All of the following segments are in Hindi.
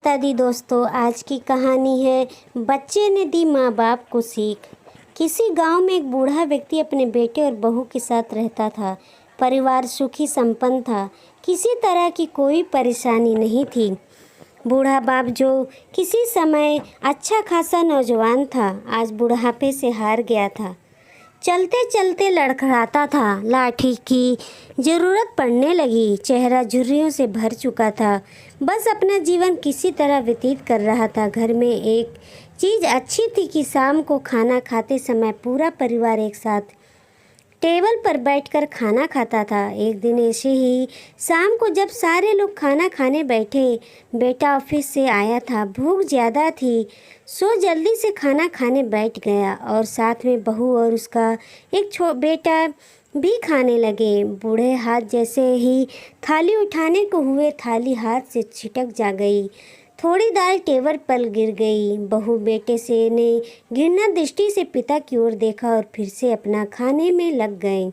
दादी दोस्तों, आज की कहानी है बच्चे ने दी माँ बाप को सीख। किसी गांव में एक बूढ़ा व्यक्ति अपने बेटे और बहू के साथ रहता था। परिवार सुखी संपन्न था, किसी तरह की कोई परेशानी नहीं थी। बूढ़ा बाप जो किसी समय अच्छा खासा नौजवान था, आज बुढ़ापे से हार गया था। चलते चलते लड़खड़ाता था, लाठी की ज़रूरत पड़ने लगी, चेहरा झुर्रियों से भर चुका था, बस अपना जीवन किसी तरह व्यतीत कर रहा था। घर में एक चीज़ अच्छी थी कि शाम को खाना खाते समय पूरा परिवार एक साथ टेबल पर बैठकर खाना खाता था। एक दिन ऐसे ही शाम को जब सारे लोग खाना खाने बैठे, बेटा ऑफिस से आया था, भूख ज़्यादा थी, सो जल्दी से खाना खाने बैठ गया और साथ में बहू और उसका एक बेटा भी खाने लगे। बूढ़े हाथ जैसे ही थाली उठाने को हुए, थाली हाथ से छिटक जा गई, थोड़ी दाल टेबल पर गिर गई। बहू बेटे से ने घृणा दृष्टि से पिता की ओर देखा और फिर से अपना खाने में लग गए।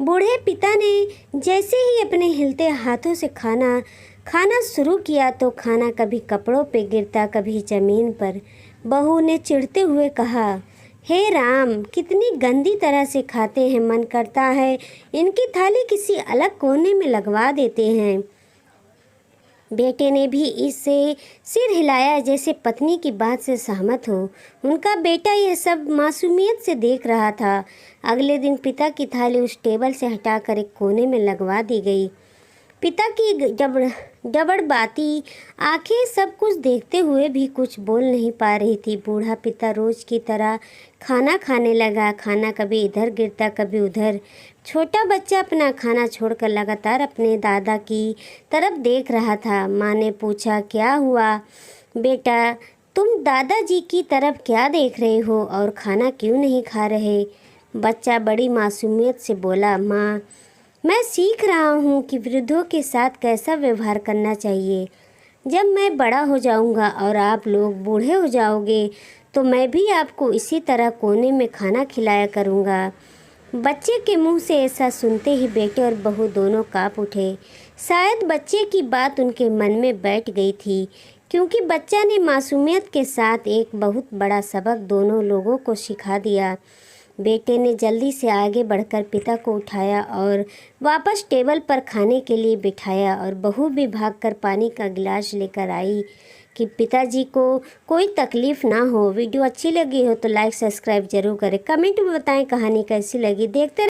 बूढ़े पिता ने जैसे ही अपने हिलते हाथों से खाना शुरू किया तो खाना कभी कपड़ों पे गिरता, कभी ज़मीन पर। बहू ने चिढ़ते हुए कहा, हे राम, कितनी गंदी तरह से खाते हैं, मन करता है इनकी थाली किसी अलग कोने में लगवा देते हैं। बेटे ने भी इससे सिर हिलाया जैसे पत्नी की बात से सहमत हो। उनका बेटा यह सब मासूमियत से देख रहा था। अगले दिन पिता की थाली उस टेबल से हटाकर एक कोने में लगवा दी गई। पिता की डबड़बाती आंखें सब कुछ देखते हुए भी कुछ बोल नहीं पा रही थी। बूढ़ा पिता रोज की तरह खाना खाने लगा। खाना कभी इधर गिरता, कभी उधर। छोटा बच्चा अपना खाना छोड़कर लगातार अपने दादा की तरफ देख रहा था। माँ ने पूछा, क्या हुआ बेटा, तुम दादाजी की तरफ क्या देख रहे हो और खाना क्यों नहीं खा रहे? बच्चा बड़ी मासूमियत से बोला, माँ, मैं सीख रहा हूँ कि वृद्धों के साथ कैसा व्यवहार करना चाहिए। जब मैं बड़ा हो जाऊँगा और आप लोग बूढ़े हो जाओगे तो मैं भी आपको इसी तरह कोने में खाना खिलाया करूँगा। बच्चे के मुंह से ऐसा सुनते ही बेटे और बहू दोनों काँप उठे। शायद बच्चे की बात उनके मन में बैठ गई थी, क्योंकि बच्चा ने मासूमियत के साथ एक बहुत बड़ा सबक दोनों लोगों को सिखा दिया। बेटे ने जल्दी से आगे बढ़कर पिता को उठाया और वापस टेबल पर खाने के लिए बिठाया और बहू भी भागकर पानी का गिलास लेकर आई कि पिताजी को कोई तकलीफ़ ना हो। वीडियो अच्छी लगी हो तो लाइक सब्सक्राइब जरूर करें। कमेंट में बताएं कहानी कैसी लगी। देखते